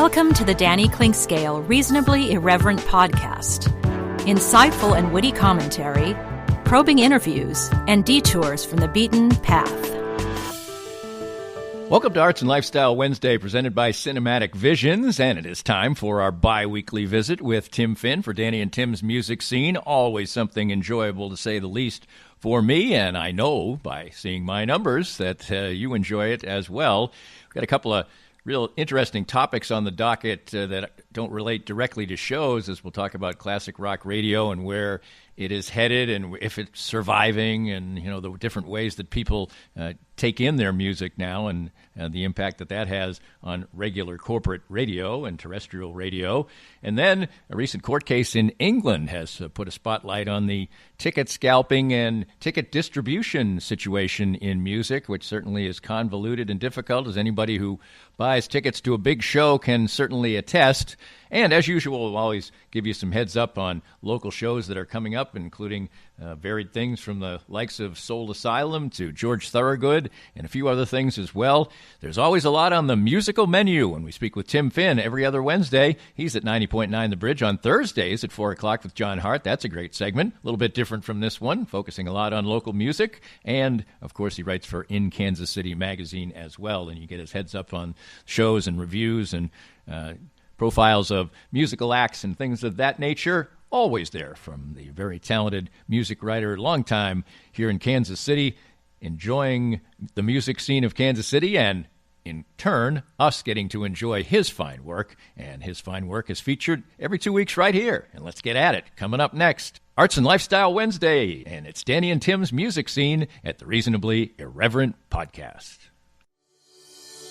Welcome to the Danny Clinkscale Reasonably Irreverent podcast. Insightful and witty commentary, probing interviews, and detours from the beaten path. Welcome to Arts and Lifestyle Wednesday, presented by Cinematic Visions, and it is time for our bi-weekly visit with Tim Finn for Danny and Tim's Music Scene. Always something enjoyable, to say the least, for me, and I know by seeing my numbers that you enjoy it as well. We've got a couple of real interesting topics on the docket that don't relate directly to shows, as we'll talk about classic rock radio and where it is headed and if it's surviving, and the different ways that people take in their music now, and the impact that has on regular corporate radio and terrestrial radio. And then a recent court case in England has put a spotlight on the ticket scalping and ticket distribution situation in music, which certainly is convoluted and difficult, as anybody who buys tickets to a big show can certainly attest. And as usual, we'll always give you some heads up on local shows that are coming up, including varied things from the likes of Soul Asylum to George Thorogood and a few other things as well. There's always a lot on the musical menu when we speak with Tim Finn every other Wednesday. He's at 90.9 The Bridge on Thursdays at 4 o'clock with John Hart. That's a great segment, a little bit different from this one, focusing a lot on local music. And, of course, he writes for In Kansas City magazine as well, and you get his heads up on shows and reviews and profiles of musical acts and things of that nature. Always there from the very talented music writer, long time here in Kansas City, enjoying the music scene of Kansas City, and in turn, us getting to enjoy his fine work. And his fine work is featured every 2 weeks right here. And let's get at it. Coming up next, Arts and Lifestyle Wednesday, and it's Danny and Tim's Music Scene at the Reasonably Irreverent Podcast.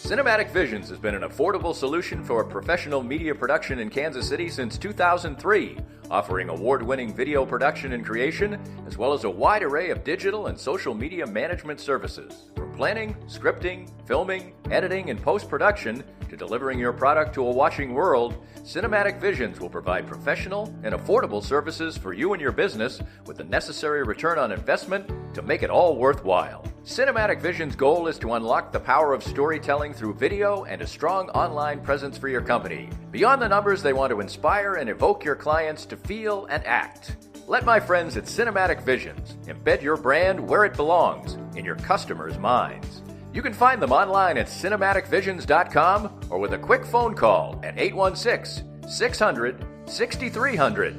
Cinematic Visions has been an affordable solution for professional media production in Kansas City since 2003, offering award-winning video production and creation, as well as a wide array of digital and social media management services. From planning, scripting, filming, editing, and post-production, to delivering your product to a watching world, Cinematic Visions will provide professional and affordable services for you and your business with the necessary return on investment to make it all worthwhile. Cinematic Visions' goal is to unlock the power of storytelling through video and a strong online presence for your company. Beyond the numbers, they want to inspire and evoke your clients to feel and act. Let my friends at Cinematic Visions embed your brand where it belongs, in your customers' minds. You can find them online at cinematicvisions.com or with a quick phone call at 816-600-6300.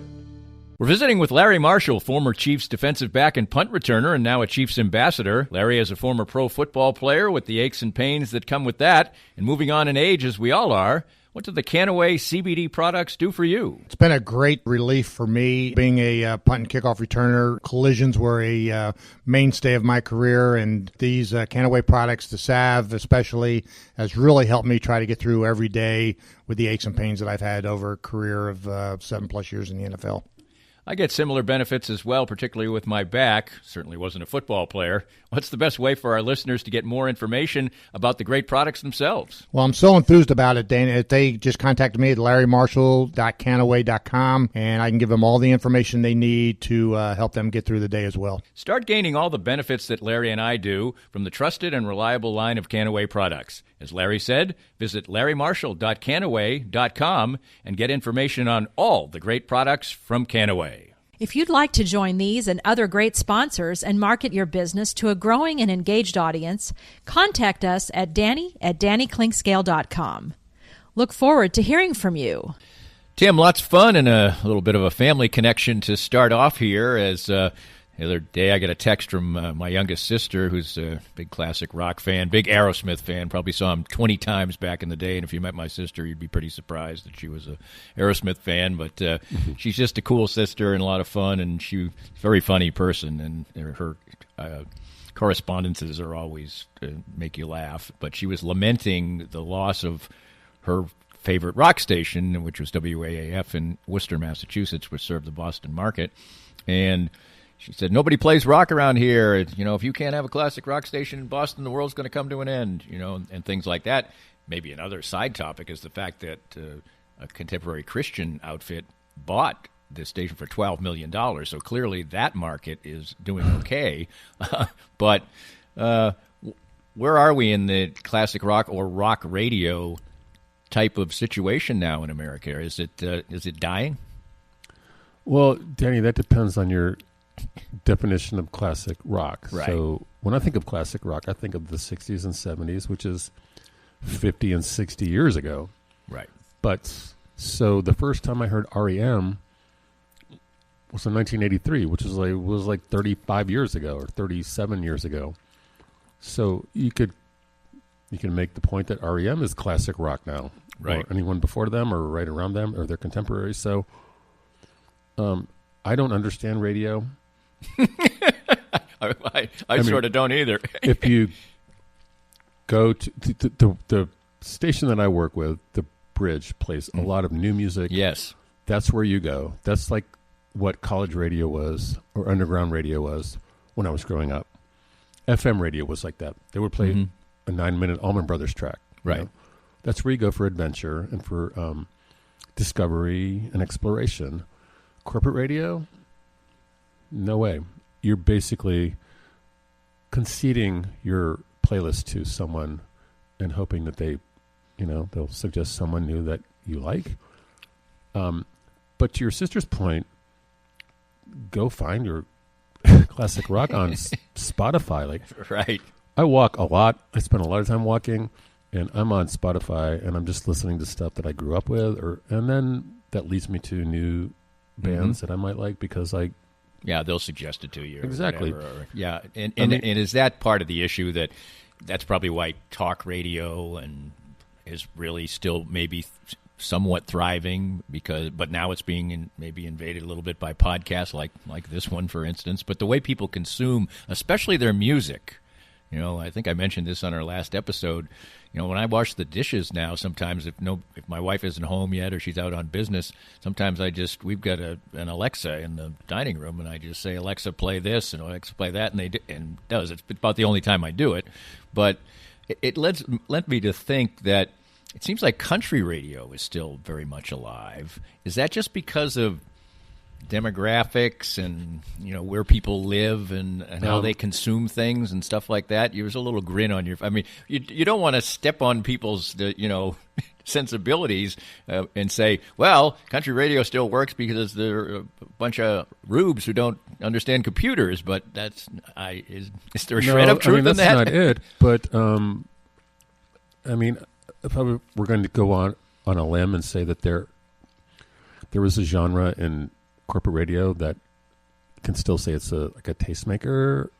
We're visiting with Larry Marshall, former Chiefs defensive back and punt returner, and now a Chiefs ambassador. Larry is a former pro football player with the aches and pains that come with that, and moving on in age, as we all are. What do the Canaway CBD products do for you? It's been a great relief for me. Being a punt and kickoff returner, collisions were a mainstay of my career, and these Canaway products, the salve especially, has really helped me try to get through every day with the aches and pains that I've had over a career of 7+ years in the NFL. I get similar benefits as well, particularly with my back. Certainly wasn't a football player. What's the best way for our listeners to get more information about the great products themselves? Well, I'm so enthused about it, Dana. They just contacted me at larrymarshall.canaway.com, and I can give them all the information they need to help them get through the day as well. Start gaining all the benefits that Larry and I do from the trusted and reliable line of Canaway products. As Larry said, visit larrymarshall.canaway.com and get information on all the great products from Canaway. If you'd like to join these and other great sponsors and market your business to a growing and engaged audience, contact us at danny@dannyclinkscale.com. Look forward to hearing from you. Tim, lots of fun and a little bit of a family connection to start off here. As the other day I got a text from my youngest sister, who's a big classic rock fan, big Aerosmith fan, probably saw him 20 times back in the day, and if you met my sister, you'd be pretty surprised that she was a Aerosmith fan, but she's just a cool sister and a lot of fun, and she's a very funny person, and her correspondences are always make you laugh, but she was lamenting the loss of her favorite rock station, which was WAAF in Worcester, Massachusetts, which served the Boston market, and she said, nobody plays rock around here. If you can't have a classic rock station in Boston, the world's going to come to an end, and things like that. Maybe another side topic is the fact that a contemporary Christian outfit bought this station for $12 million. So clearly that market is doing okay. But where are we in the classic rock or rock radio type of situation now in America? Is it dying? Well, Danny, that depends on your definition of classic rock. Right. So when I think of classic rock, I think of the 60s and 70s, which is 50 and 60 years ago. Right. But so the first time I heard REM was in 1983, which was like 35 years ago or 37 years ago. So you can make the point that REM is classic rock now. Right. Or anyone before them or right around them or their contemporaries. So I don't understand radio. I sort of don't either. If you go to the station that I work with, the Bridge plays a lot of new music. Yes. That's where you go. That's like what college radio was or underground radio was when I was growing up. FM radio was like that. They would play a 9-minute Allman Brothers track. Right. That's where you go for adventure and for discovery and exploration. Corporate radio, no way. You're basically conceding your playlist to someone and hoping that they'll suggest someone new that you like. But to your sister's point, go find your classic rock on Spotify. Like, right. I walk a lot. I spend a lot of time walking, and I'm on Spotify, and I'm just listening to stuff that I grew up with, and then that leads me to new bands that I might like because they'll suggest it to you. Exactly. And is that part of the issue that's probably why talk radio and is really still maybe somewhat thriving but now it's being maybe invaded a little bit by podcasts like this one, for instance. But the way people consume, especially their music, I think I mentioned this on our last episode. When I wash the dishes now, sometimes if my wife isn't home yet or she's out on business, sometimes we've got an Alexa in the dining room, and I just say, Alexa, play this, and Alexa, play that, and and it does. It's about the only time I do it, but it led me to think that it seems like country radio is still very much alive. Is that just because of demographics and where people live and how they consume things and stuff like that? There's a little grin on your. I mean, you don't want to step on people's sensibilities and say, well, country radio still works because they're a bunch of rubes who don't understand computers. But is there a shred of truth in that? That's not it. But if we're going to go on a limb and say that there is a genre in corporate radio that can still say it's like a tastemaker,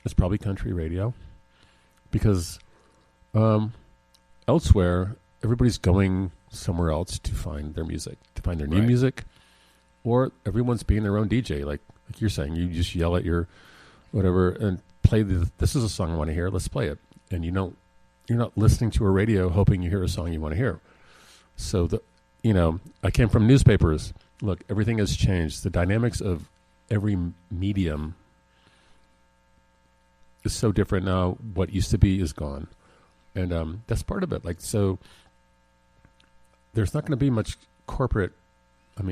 it's probably country radio, because elsewhere everybody's going somewhere else to find their music, to find their new music, or everyone's being their own DJ. Like you're saying, you just yell at your whatever and play this is a song I want to hear, let's play it. And you're not listening to a radio hoping you hear a song you want to hear. So I came from newspapers. Look, everything has changed. The dynamics of every medium is so different now. What used to be is gone. And that's part of it. So there's not going to be much corporate.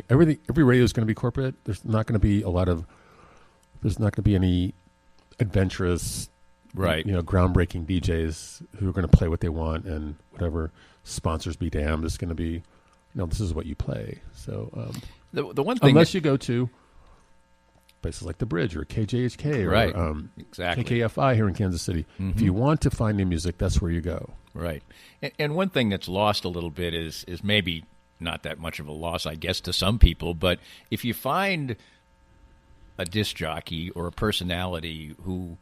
Every radio is going to be corporate. There's not going to be any adventurous, groundbreaking DJs who are going to play what they want and whatever. Sponsors be damned. It's going to be, this is what you play. So the one thing, unless you go to places like the Bridge or KJHK or exactly. KKFI here in Kansas City, if you want to find new music, that's where you go. Right. And one thing that's lost a little bit is maybe not that much of a loss, I guess, to some people, but if you find a disc jockey or a personality who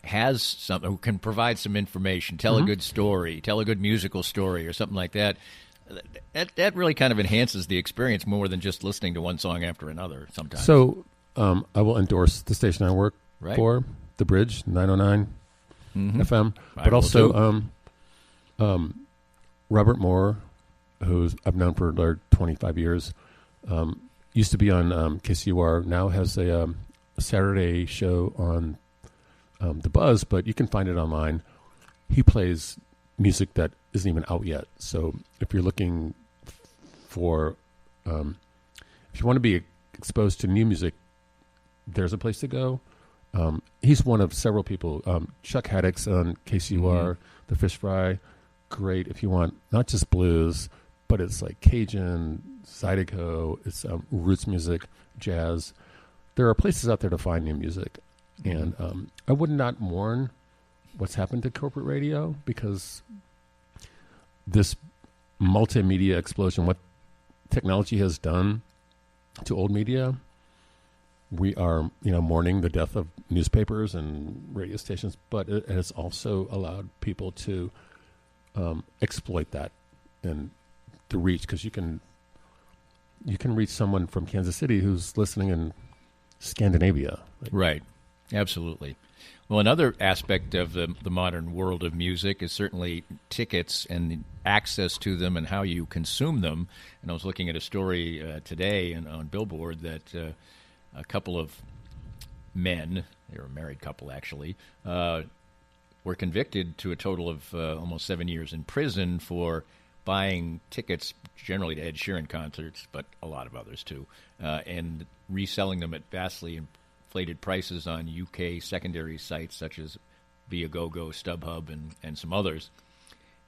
who can provide some information, tell a good story, tell a good musical story or something like that, that really kind of enhances the experience more than just listening to one song after another sometimes. So I will endorse the station I work for, The Bridge, 909 FM, but also Robert Moore, who I've known for 25 years, used to be on KCUR, now has a Saturday show on The Buzz, but you can find it online. He plays music that isn't even out yet. So if you're looking for, if you want to be exposed to new music, there's a place to go. He's one of several people. Chuck Haddix on KCUR, The Fish Fry, great if you want not just blues, but it's like Cajun, Zydeco, it's roots music, jazz. There are places out there to find new music. And I would not mourn what's happened to corporate radio, because this multimedia explosion, what technology has done to old media, we are, mourning the death of newspapers and radio stations, but it has also allowed people to exploit that and the reach, because you can reach someone from Kansas City who's listening in Scandinavia. Right. Absolutely. Well, another aspect of the modern world of music is certainly tickets and access to them and how you consume them. And I was looking at a story today on Billboard that a couple of men, they were a married couple actually, were convicted to a total of almost 7 years in prison for buying tickets, generally to Ed Sheeran concerts, but a lot of others too, and reselling them at vastly inflated prices on UK secondary sites such as Viagogo, StubHub, and some others.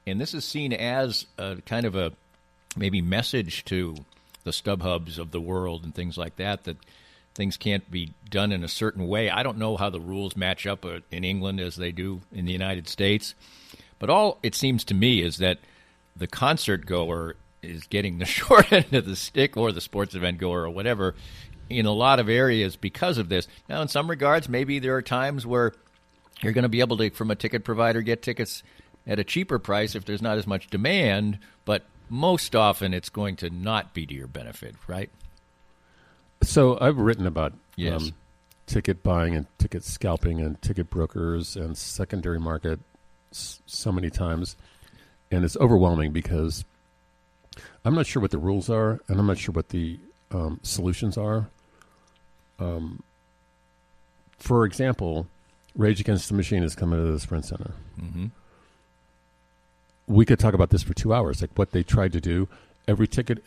And this is seen as a kind of a maybe message to the StubHubs of the world and things like that, that things can't be done in a certain way. I don't know how the rules match up in England as they do in the United States, but all it seems to me is that the concert goer is getting the short end of the stick, or the sports event goer or whatever, in a lot of areas because of this. Now, in some regards, maybe there are times where you're going to be able to, from a ticket provider, get tickets at a cheaper price if there's not as much demand, but most often it's going to not be to your benefit, right? So I've written about Yes. Ticket buying and ticket scalping and ticket brokers and secondary market so many times, and it's overwhelming because I'm not sure what the rules are, and I'm not sure what the solutions are. For example, Rage Against the Machine is coming to the Sprint Center. Mm-hmm. We could talk about this for 2 hours. Like what they tried to do, every ticket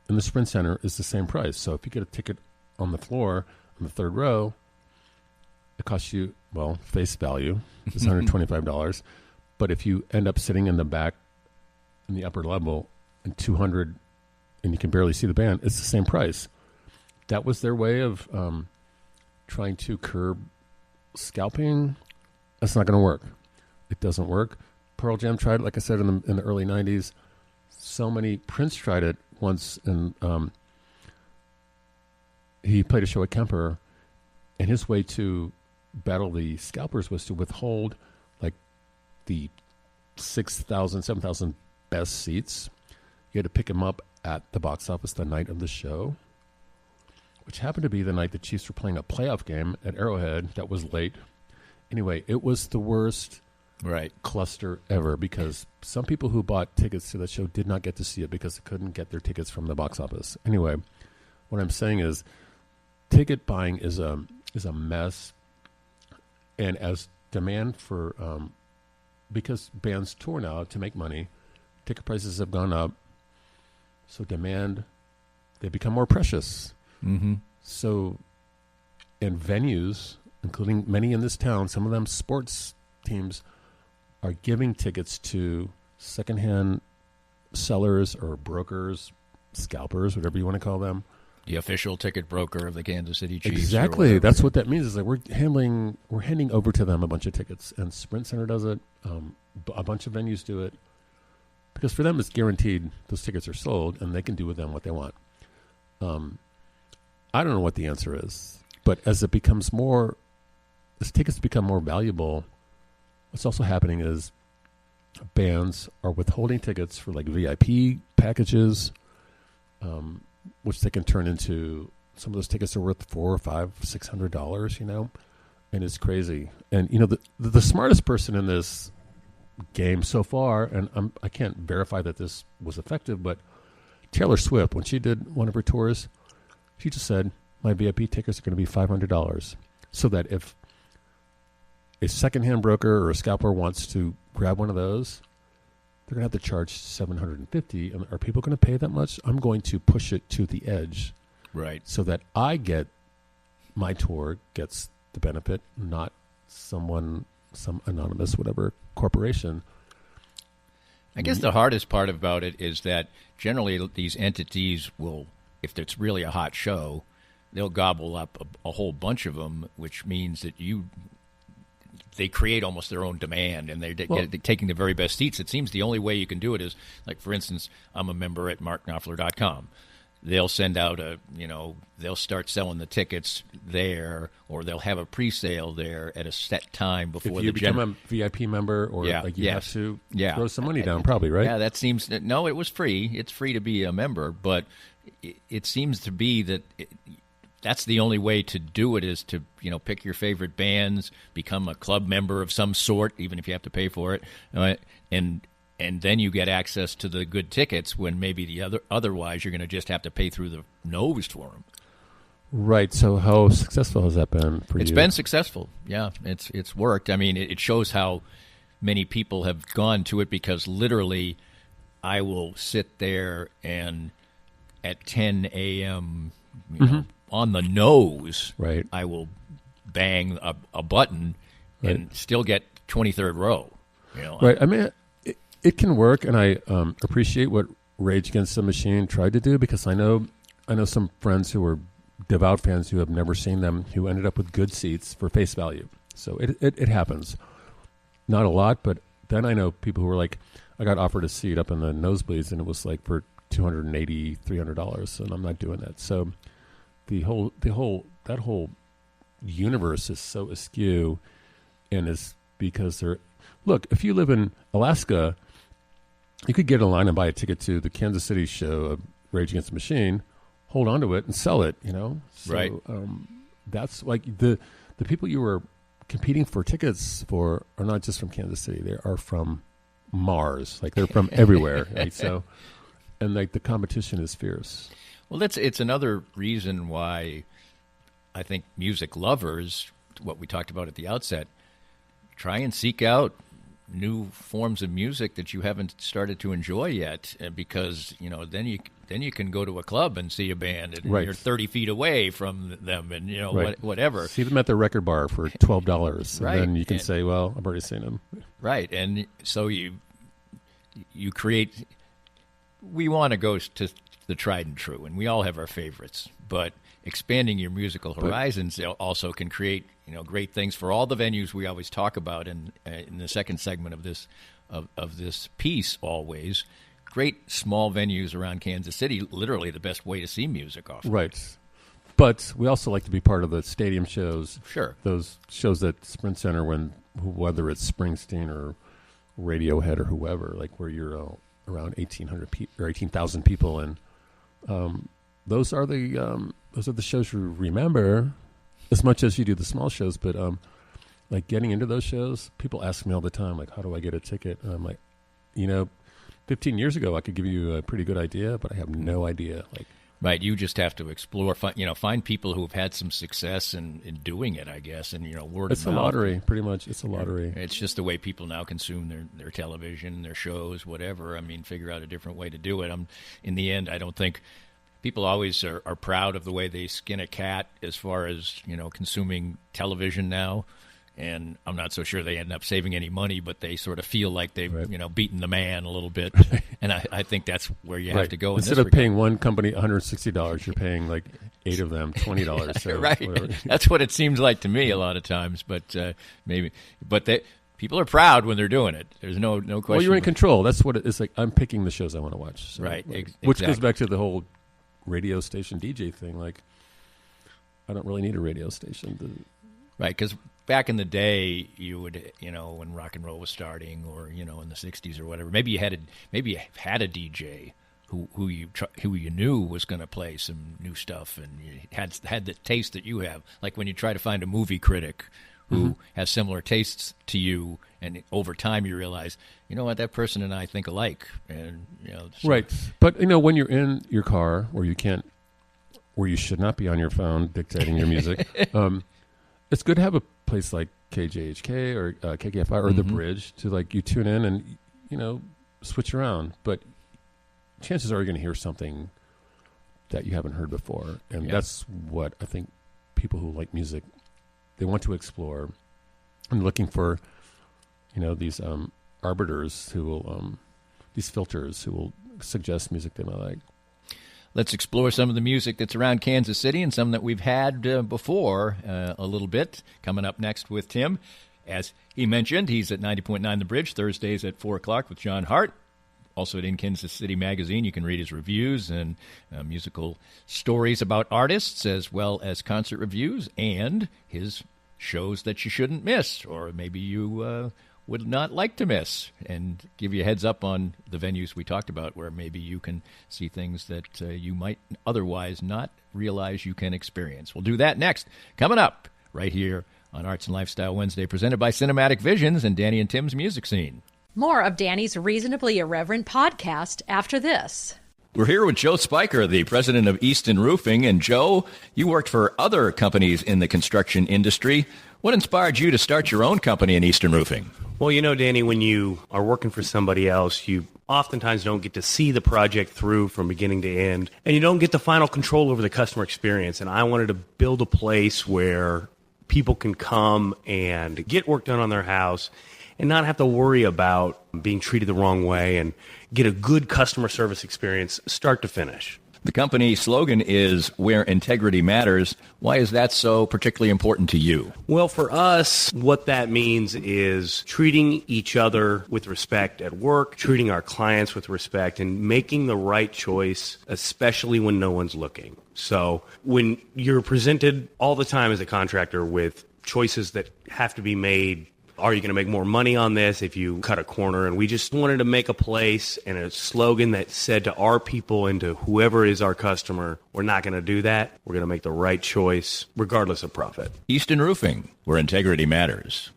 in the Sprint Center is the same price. So if you get a ticket on the floor on the third row, it costs you, well, face value is $125. But if you end up sitting in the back in the upper level and $200 and you can barely see the band, it's the same price. That was their way of trying to curb scalping. That's not going to work. It doesn't work. Pearl Jam tried it, like I said, in the early 90s. So many, Prince tried it once, and he played a show at Kemper, and his way to battle the scalpers was to withhold like the 6,000, 7,000 best seats. You had to pick them up at the box office the night of the show, which happened to be the night the Chiefs were playing a playoff game at Arrowhead that was late. Anyway, it was the worst cluster ever, because some people who bought tickets to that show did not get to see it because they couldn't get their tickets from the box office. Anyway, what I'm saying is ticket buying is a mess, and as demand for because bands tour now to make money, ticket prices have gone up, so demand, they become more precious. Mm-hmm. So, and venues, including many in this town, some of them sports teams, are giving tickets to secondhand sellers or brokers, scalpers, whatever you want to call them. The official ticket broker of the Kansas City Chiefs. Exactly. That's what that means, is that we're handing over to them a bunch of tickets. And Sprint Center does it. A bunch of venues do it. Because for them, it's guaranteed those tickets are sold, and they can do with them what they want. I don't know what the answer is. But as tickets become more valuable, what's also happening is bands are withholding tickets for like VIP packages, which they can turn into, some of those tickets are worth $400, $500, $600, and it's crazy. And the smartest person in this game so far, and I can't verify that this was effective, but Taylor Swift, when she did one of her tours, she just said, my VIP tickets are going to be $500, so that if a secondhand broker or a scalper wants to grab one of those, they're going to have to charge $750. And are people going to pay that much? I'm going to push it to the edge, right? So that my tour gets the benefit, not some anonymous whatever corporation. I guess the hardest part about it is that generally these entities will, if it's really a hot show, they'll gobble up a whole bunch of them, which means that they create almost their own demand, and they're taking the very best seats. It seems the only way you can do it is, like, for instance, I'm a member at marknopfler.com. They'll send out they'll start selling the tickets there, or they'll have a pre-sale there at a set time before if you become a VIP member, or you have to throw some money down, probably, right? Yeah, that seems, no, it was free. It's free to be a member, but it seems to be that that's the only way to do it, is to pick your favorite bands, become a club member of some sort, even if you have to pay for it, and then you get access to the good tickets, when maybe otherwise you're going to just have to pay through the nose for them. Right. So how successful has that been for you? It's been successful. Yeah, it's worked. I mean, it shows how many people have gone to it, because literally I will sit there and at 10 a.m. On the nose, right, I will bang a button and still get 23rd row. Right. I mean, it can work, and I appreciate what Rage Against the Machine tried to do, because I know some friends who were devout fans who have never seen them, who ended up with good seats for face value. So it happens. Not a lot, but then I know people who were like, I got offered a seat up in the nosebleeds, and it was like for $280, $300, and I'm not doing that. So that whole universe is so askew, and is because look, if you live in Alaska, you could get in line and buy a ticket to the Kansas City show of Rage Against the Machine, hold on to it and sell it, So, right. That's like the people you were competing for tickets for are not just from Kansas City. They are from Mars. Like, they're from everywhere, right? So, and like the competition is fierce. Well, it's another reason why I think music lovers, what we talked about at the outset, try and seek out new forms of music that you haven't started to enjoy yet, because then you can go to a club and see a band, and you're 30 feet away from them, and whatever. See them at the record bar for $12, and right. Then you can say, "Well, I've already seen them." Right, and so you create. We want to go to the tried and true, and we all have our favorites, but expanding your musical horizons also can create great things for all the venues we always talk about in the second segment of this piece. Always great small venues around Kansas City, literally the best way to see music often. Right, but we also like to be part of the stadium shows. Sure, those shows at Sprint Center, whether it's Springsteen or Radiohead or whoever, like where you're around 1,800 or 18,000 people, and those are the shows you remember as much as you do the small shows. But like getting into those shows, people ask me all the time, like, how do I get a ticket? And I'm like, 15 years ago I could give you a pretty good idea, but I have no idea. Like, right, you just have to explore, find people who have had some success in doing it, I guess, and word of mouth. It's a lottery, pretty much. It's a lottery. It's just the way people now consume their television, their shows, whatever. I mean, figure out a different way to do it. In the end, I don't think people always are proud of the way they skin a cat as far as consuming television now. And I'm not so sure they end up saving any money, but they sort of feel like they've beaten the man a little bit. And I think that's where you have to go. Instead of paying one company $160, you're paying like 8 of them $20. So right, that's what it seems like to me a lot of times. But people are proud when they're doing it. There's no question. Well, you're in control. That's what it is. Like, I'm picking the shows I want to watch. So, right, which goes back to the whole radio station DJ thing. Like, I don't really need a radio station. Right, because back in the day, you would, when rock and roll was starting, or in the '60s or whatever, maybe you had a DJ who you knew was going to play some new stuff, and you had the taste that you have. Like when you try to find a movie critic who has similar tastes to you, and over time you realize, what, that person and I think alike, and right. But when you're in your car, where you should not be on your phone dictating your music. It's good to have a place like KJHK or KKFI or The Bridge to you tune in and, switch around. But chances are you're going to hear something that you haven't heard before. And that's what I think people who like music, they want to explore, and looking for, these arbiters who will, these filters who will suggest music they might like. Let's explore some of the music that's around Kansas City and some that we've had before a little bit. Coming up next with Tim. As he mentioned, he's at 90.9 The Bridge, Thursdays at 4 o'clock with John Hart. Also at In Kansas City Magazine, you can read his reviews and musical stories about artists, as well as concert reviews and his shows that you shouldn't miss, or maybe you would not like to miss, and give you a heads up on the venues we talked about where maybe you can see things that you might otherwise not realize you can experience. We'll do that next. Coming up right here on Arts and Lifestyle Wednesday, presented by Cinematic Visions and Danny and Tim's Music Scene. More of Danny's Reasonably Irreverent podcast after this. We're here with Joe Spiker, the president of Easton Roofing. And Joe, you worked for other companies in the construction industry. What inspired you to start your own company in Easton Roofing? Well, you know, Danny, when you are working for somebody else, you oftentimes don't get to see the project through from beginning to end, and you don't get the final control over the customer experience. And I wanted to build a place where people can come and get work done on their house and not have to worry about being treated the wrong way, and get a good customer service experience start to finish. The company slogan is "Where Integrity Matters." Why is that so particularly important to you? Well, for us, what that means is treating each other with respect at work, treating our clients with respect, and making the right choice, especially when no one's looking. So when you're presented all the time as a contractor with choices that have to be made, are you going to make more money on this if you cut a corner? And we just wanted to make a place and a slogan that said to our people and to whoever is our customer, we're not going to do that. We're going to make the right choice regardless of profit. Easton Roofing, where integrity matters.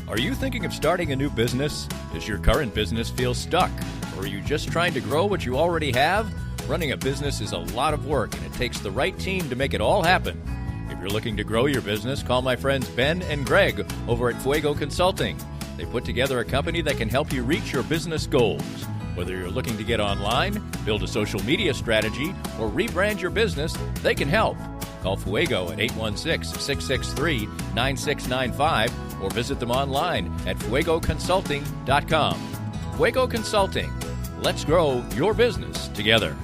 Are you thinking of starting a new business? Does your current business feel stuck? Or are you just trying to grow what you already have? Running a business is a lot of work, and it takes the right team to make it all happen. If you're looking to grow your business, call my friends Ben and Greg over at Fuego Consulting. They put together a company that can help you reach your business goals. Whether you're looking to get online, build a social media strategy, or rebrand your business, they can help. Call Fuego at 816-663-9695 or visit them online at fuegoconsulting.com. Fuego Consulting. Let's grow your business together.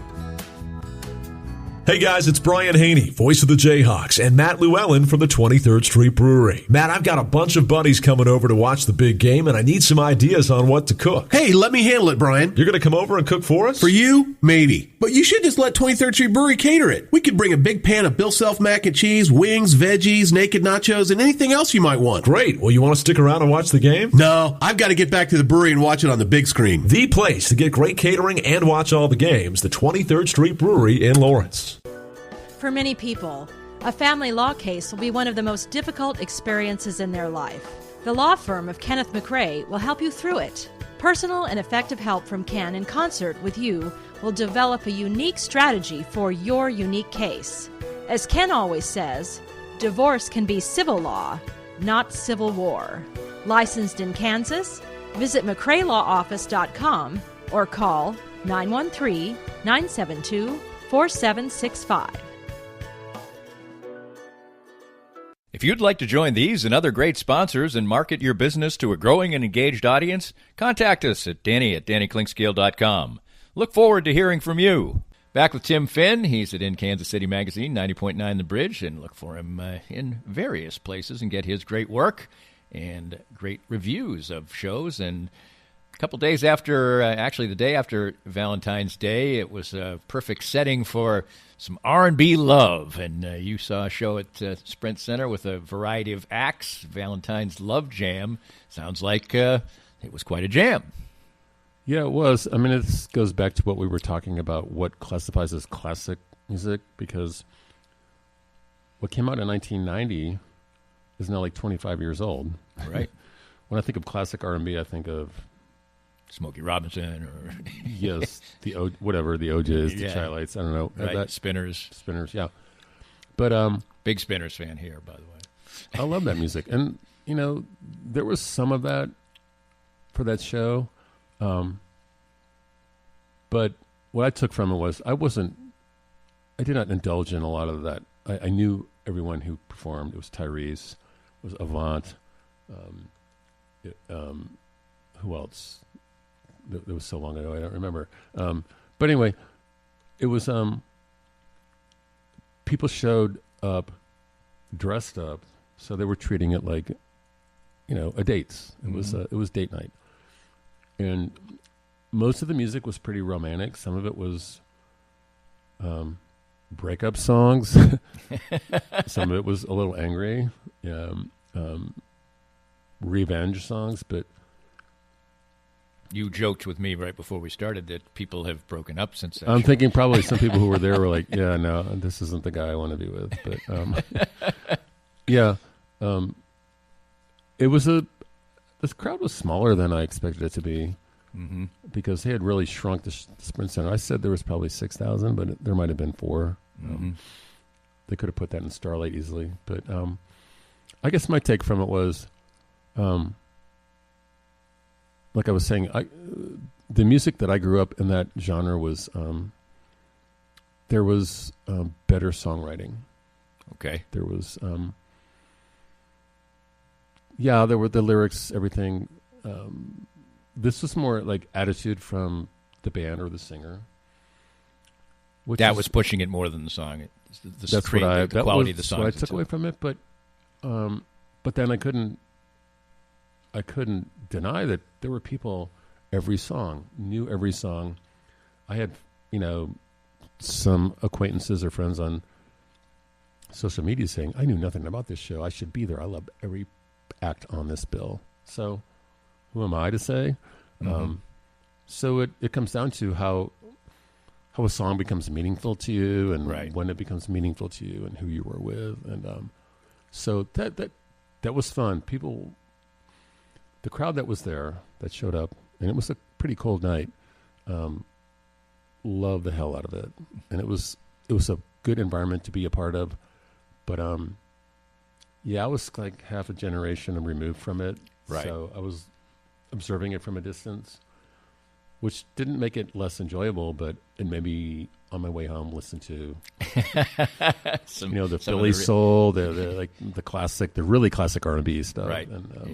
Hey guys, it's Brian Haney, voice of the Jayhawks, and Matt Llewellyn from the 23rd Street Brewery. Matt, I've got a bunch of buddies coming over to watch the big game, and I need some ideas on what to cook. Hey, let me handle it, Brian. You're going to come over and cook for us? For you? Maybe. But you should just let 23rd Street Brewery cater it. We could bring a big pan of Bill Self mac and cheese, wings, veggies, naked nachos, and anything else you might want. Great. Well, you want to stick around and watch the game? No, I've got to get back to the brewery and watch it on the big screen. The place to get great catering and watch all the games, the 23rd Street Brewery in Lawrence. For many people, a family law case will be one of the most difficult experiences in their life. The law firm of Kenneth McRae will help you through it. Personal and effective help from Ken in concert with you will develop a unique strategy for your unique case. As Ken always says, divorce can be civil law, not civil war. Licensed in Kansas? Visit McRaeLawOffice.com or call 913-972-4765. If you'd like to join these and other great sponsors and market your business to a growing and engaged audience, contact us at Danny@DannyKlinkScale.com. Look forward to hearing from you. Back with Tim Finn. He's at In Kansas City Magazine, 90.9 The Bridge, and look for him in various places and get his great work and great reviews of shows. And a couple days after, actually the day after Valentine's Day, it was a perfect setting for some R&B love. And you saw a show at Sprint Center with a variety of acts, Valentine's Love Jam. Sounds like it was quite a jam. Yeah, it was. I mean, it goes back to what we were talking about, what classifies as classic music, because what came out in 1990 is now like 25 years old. Right. When I think of classic R&B, I think of Smokey Robinson or yes, the OJs, the Yeah. Chi-Lites, I don't know. right. Spinners, yeah. But big Spinners fan here, by the way. I love that music. And, you know, there was some of that for that show. But what I took from it was I did not indulge in a lot of that. I knew everyone who performed. It was Tyrese, it was Avant, who else? It was so long ago, I don't remember. But anyway, it was people showed up dressed up, so they were treating it like, a dates. It was date night, and most of the music was pretty romantic. Some of it was breakup songs. Some of it was a little angry, revenge songs. But you joked with me right before we started that people have broken up since that I'm show. thinking probably some people who were there were like, yeah, no, this isn't the guy I want to be with. But it was this crowd was smaller than I expected it to be. Mm-hmm. Because they had really shrunk the Sprint Center. I said there was probably 6,000, but there might have been 4. Mm-hmm. They could have put that in Starlight easily. But I guess my take from it was, like I was saying, the music that I grew up in that genre was, there was better songwriting. Okay. There was, there were the lyrics, everything. This was more like attitude from the band or the singer. That was pushing it more than the song. The quality of the song. What I took away from it, but then I couldn't deny that there were people knew every song. I had some acquaintances or friends on social media saying, "I knew nothing about this show. I should be there. I love every act on this bill." So who am I to say? Mm-hmm. So it comes down to how a song becomes meaningful to you, and when it becomes meaningful to you, and who you were with, and so that was fun. The crowd that was there that showed up, and it was a pretty cold night, loved the hell out of it, and it was a good environment to be a part of. But I was like half a generation removed from it, so I was observing it from a distance, which didn't make it less enjoyable, but it made me on my way home listen to the Philly soul, the classic, the really classic R&B stuff. Right. And,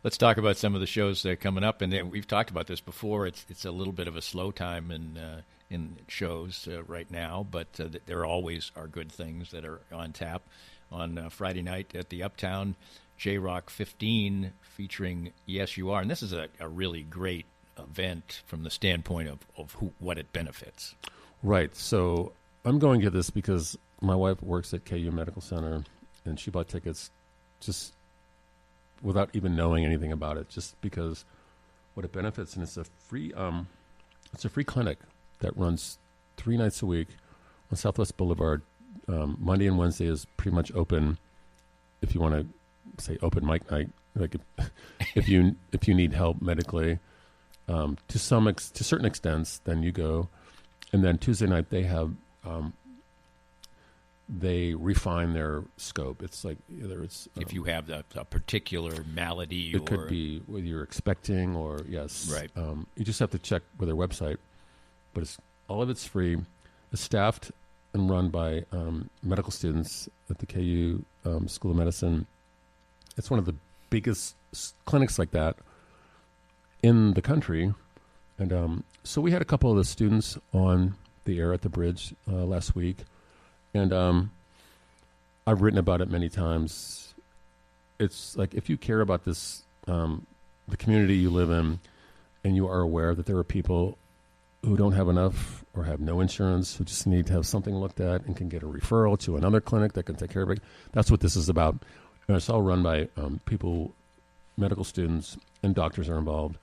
Let's talk about some of the shows that are coming up, and we've talked about this before. It's a little bit of a slow time in shows right now, but there always are good things that are on tap. On Friday night at the Uptown, J-Rock 15 featuring Yes You Are, and this is a really great event from the standpoint of what it benefits. Right. So I'm going to this because my wife works at KU Medical Center, and she bought tickets just without even knowing anything about it, just because what it benefits. And it's a free clinic that runs 3 nights a week on Southwest Boulevard. Monday and Wednesday is pretty much open. If you want to say open mic night, like if you need help medically, to certain extents, then you go. And then Tuesday night they have they refine their scope. It's like either it's if you have a particular malady, it could be whether you're expecting or right. You just have to check with their website, but all of it's free. It's staffed and run by medical students at the KU School of Medicine. It's one of the biggest clinics like that in the country. And so we had a couple of the students on the air at the Bridge last week. And I've written about it many times. It's like if you care about this, the community you live in, and you are aware that there are people who don't have enough or have no insurance, who just need to have something looked at and can get a referral to another clinic that can take care of it. That's what this is about. And it's all run by people, medical students, and doctors are involved.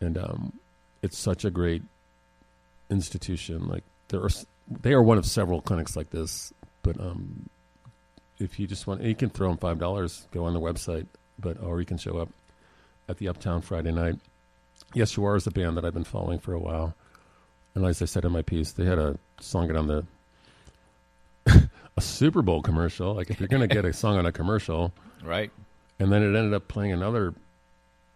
And it's such a great institution. Like they are one of several clinics like this. But if you just want, you can throw them $5. Go on the website, or you can show up at the Uptown Friday night. Yes You Are is a band that I've been following for a while. And as I said in my piece, they had a song on the a Super Bowl commercial. Like if you're going to get a song on a commercial. Right. And then it ended up playing another,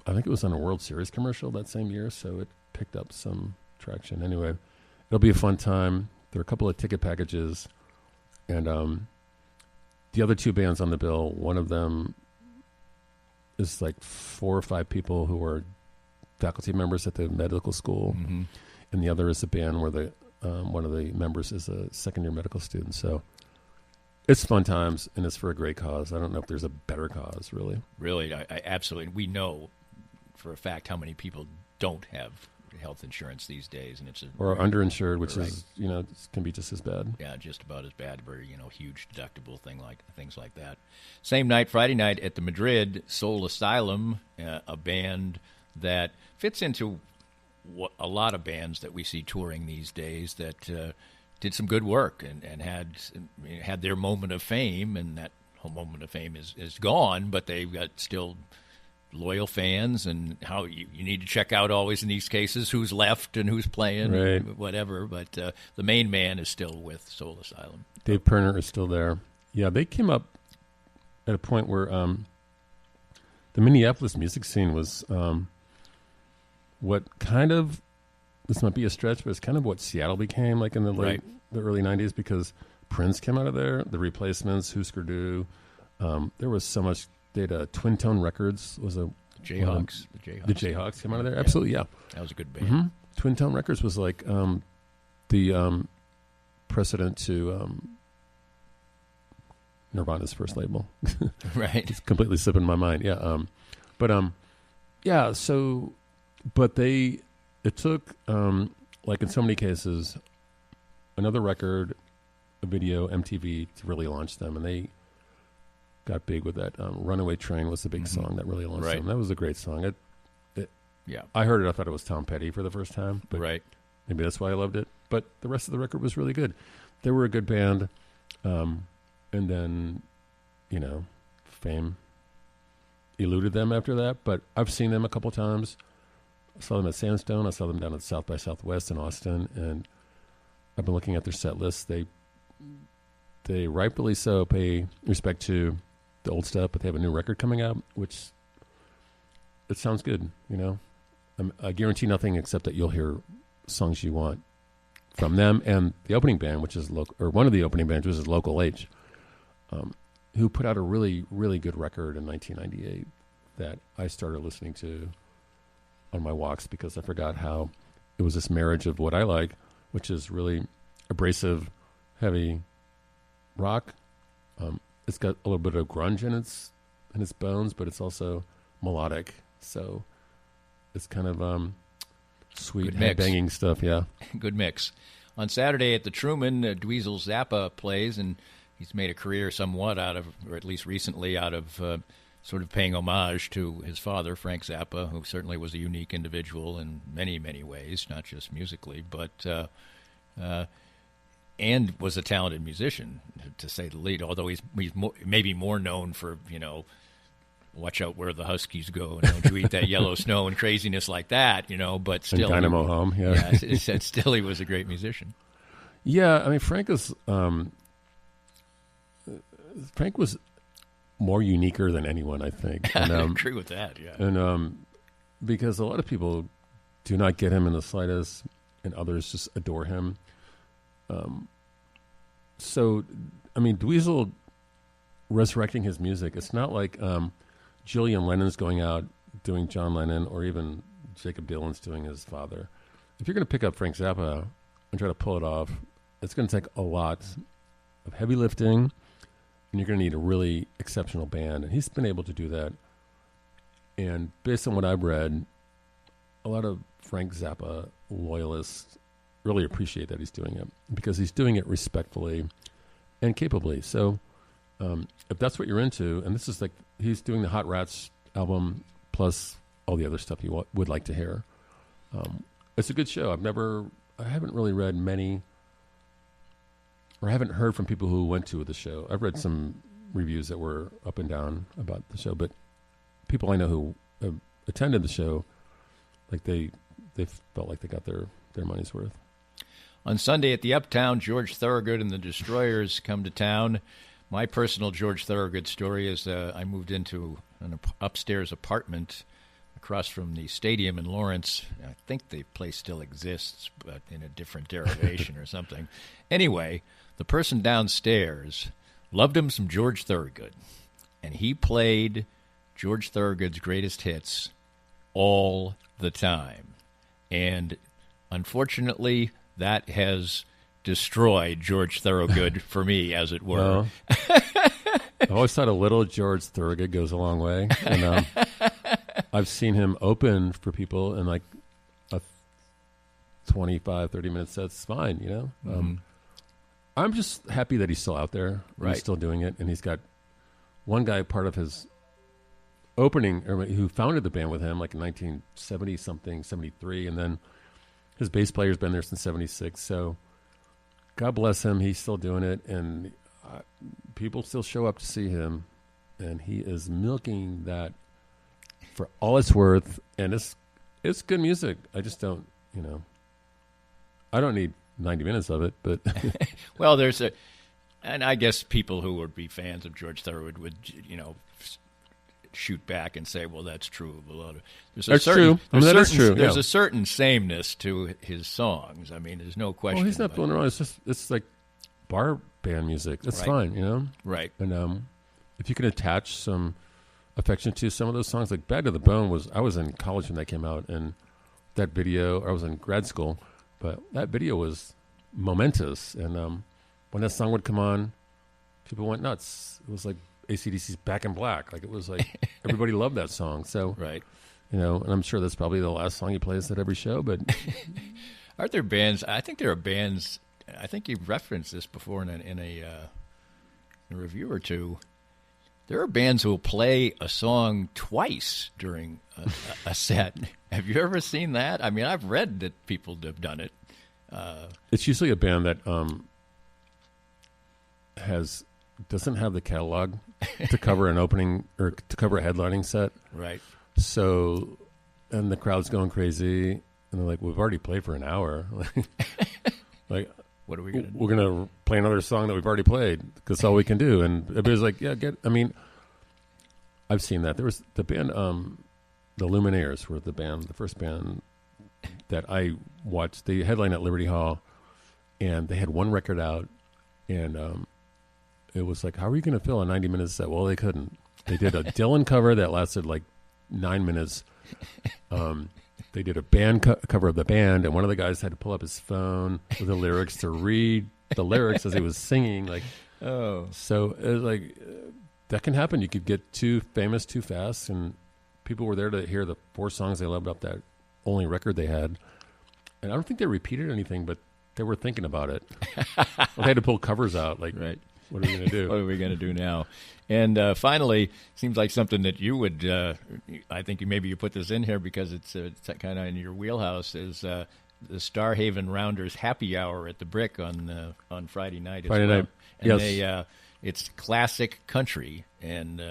I think it was on a World Series commercial that same year. So it picked up some traction. Anyway, it'll be a fun time. There are a couple of ticket packages. And the other 2 bands on the bill, one of them is like 4 or 5 people who are faculty members at the medical school, and the other is a band where the one of the members is a second-year medical student. So it's fun times, and it's for a great cause. I don't know if there's a better cause, really. Really, I absolutely. We know for a fact how many people don't have health insurance these days, and or underinsured, which right. is can be just as bad. Yeah, just about as bad. Very huge deductible things like that. Same night, Friday night at the Madrid Soul Asylum, a band that fits into a lot of bands that we see touring these days that did some good work and had their moment of fame, and that whole moment of fame is gone, but they've got still loyal fans, and how you need to check out always in these cases who's left and who's playing, right. and whatever. But the main man is still with Soul Asylum. Dave Perner is still there. Yeah, they came up at a point where the Minneapolis music scene was what kind of, this might be a stretch, but it's kind of what Seattle became like in the the early 90s, because Prince came out of there, the Replacements, Husker Du. There was so much. They had Twin Tone Records was a Jayhawks. The Jayhawks came out of there. Absolutely, yeah. That was a good band. Mm-hmm. Twin Tone Records was like the precedent to Nirvana's first label. Right. It's completely slipping my mind. Yeah. Yeah. So, but it took like in so many cases, another record, a video, MTV to really launch them, and they got big with that. Runaway Train was the big song that really launched them. That was a great song. Yeah. I heard it. I thought it was Tom Petty for the first time. But maybe that's why I loved it. But the rest of the record was really good. They were a good band. And then, fame eluded them after that. But I've seen them a couple times. I saw them at Sandstone. I saw them down at South by Southwest in Austin. And I've been looking at their set list. They rightfully so pay respect to the old stuff, but they have a new record coming out, which it sounds good, I guarantee nothing except that you'll hear songs you want from them and the opening band, which is one of the opening bands, which is Local H, who put out a really, really good record in 1998 that I started listening to on my walks because I forgot how it was this marriage of what I like, which is really abrasive, heavy rock. It's got a little bit of grunge in its bones, but it's also melodic. So it's kind of sweet head-banging stuff. Yeah, good mix. On Saturday at the Truman, Dweezil Zappa plays, and he's made a career somewhat out of, or at least recently, out of sort of paying homage to his father, Frank Zappa, who certainly was a unique individual in many, many ways, not just musically, but and was a talented musician, to say the least, although he's maybe more known for, watch out where the Huskies go, and don't you eat that yellow snow and craziness like that, but still. And Dynamo Home, yeah. Still he was a great musician. Yeah, I mean, Frank was more uniquer than anyone, I think. And, I agree with that, yeah. And because a lot of people do not get him in the slightest, and others just adore him. So, I mean, Dweezil resurrecting his music, it's not like Julian Lennon's going out doing John Lennon, or even Jacob Dylan's doing his father. If you're going to pick up Frank Zappa and try to pull it off, it's going to take a lot of heavy lifting, and you're going to need a really exceptional band. And he's been able to do that. And based on what I've read, a lot of Frank Zappa loyalists really appreciate that he's doing it, because he's doing it respectfully and capably. So if that's what you're into, and this is like, he's doing the Hot Rats album plus all the other stuff you would like to hear. It's a good show. I haven't really read many, or I haven't heard from people who went to the show. I've read some reviews that were up and down about the show, but people I know who attended the show, like they felt like they got their money's worth. On Sunday at the Uptown, George Thorogood and the Destroyers come to town. My personal George Thorogood story is I moved into an upstairs apartment across from the stadium in Lawrence. I think the place still exists, but in a different derivation or something. Anyway, the person downstairs loved him some George Thorogood, and he played George Thorogood's greatest hits all the time. And unfortunately, that has destroyed George Thorogood for me, as it were. Well, I've always thought a little George Thorogood goes a long way. And I've seen him open for people in like a 25, 30-minute set. It's fine, you know? Mm-hmm. I'm just happy that he's still out there. Right. He's still doing it. And he's got one guy part of his opening, or who founded the band with him like in 1970-something, 73. And then his bass player's been there since 76. So God bless him. He's still doing it. And people still show up to see him. And he is milking that for all it's worth. And it's good music. I just don't, you know, I don't need 90 minutes of it, but well, and I guess people who would be fans of George Thorogood would, you know, shoot back and say, well, that's true of a lot of. That's true. That is true. There's a certain sameness to his songs. I mean, there's no question. Well, he's not doing it wrong. It's like bar band music. That's fine, you know? Right. And if you can attach some affection to some of those songs, like Bad to the Bone I was in college when that came out, and that video, I was in grad school, but that video was momentous. And when that song would come on, people went nuts. It was like AC/DC's Back in Black. Like, it was like everybody loved that song. So, right. You know, and I'm sure that's probably the last song he plays at every show. But aren't there bands? I think there are bands. I think you've referenced this before in a review or two. There are bands who will play a song twice during a set. Have you ever seen that? I mean, I've read that people have done it. It's usually a band that doesn't have the catalog to cover an opening or to cover a headlining set. Right. So, and the crowd's going crazy, and they're like, "We've already played for an hour. Like, what are we going to do? We're going to play another song that we've already played because that's all we can do." And everybody's like, "Yeah, I mean, I've seen that. There was the band, the Lumineers were the first band that I watched. They headlined at Liberty Hall, and they had one record out, and it was like, how are you going to fill a 90-minute set? Well, they couldn't. They did a Dylan cover that lasted like 9 minutes. They did a band cover of the band, and one of the guys had to pull up his phone with the lyrics to read the lyrics as he was singing. Like, oh, so it was like that can happen. You could get too famous too fast, and people were there to hear the 4 songs they loved off that only record they had. And I don't think they repeated anything, but they were thinking about it. They had to pull covers out. Like, right. What are we going to do? What are we going to do now? And finally, seems like something that you would, I think maybe you put this in here because it's kind of in your wheelhouse, is the Starhaven Rounders Happy Hour at the Brick on Friday night. Friday night, and yes. It's classic country and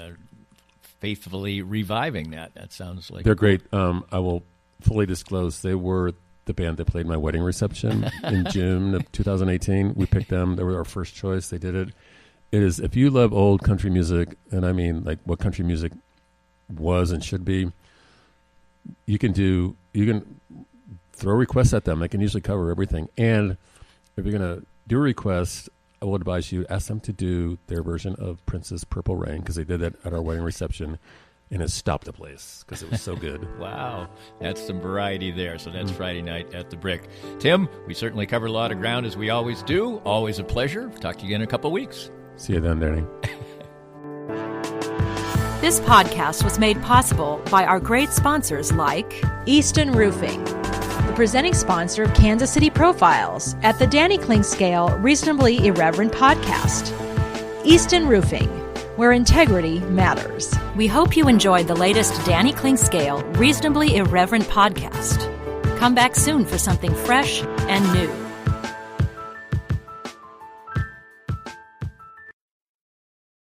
faithfully reviving that. That sounds like they're great. I will fully disclose they were the band that played my wedding reception in June of 2018. We picked them. They were our first choice. They did it. It is, if you love old country music, and I mean like what country music was and should be, you can throw requests at them. They can usually cover everything. And if you're going to do a request, I will advise you, ask them to do their version of Prince's Purple Rain, because they did that at our wedding reception. And it stopped the place because it was so good. Wow. That's some variety there. So that's Friday night at the Brick. Tim, we certainly covered a lot of ground as we always do. Always a pleasure. Talk to you again in a couple of weeks. See you then, Danny. This podcast was made possible by our great sponsors like Easton Roofing, the presenting sponsor of Kansas City Profiles at the Danny Kling Scale Reasonably Irreverent podcast. Easton Roofing, where integrity matters. We hope you enjoyed the latest Danny Kling Scale Reasonably Irreverent podcast. Come back soon for something fresh and new.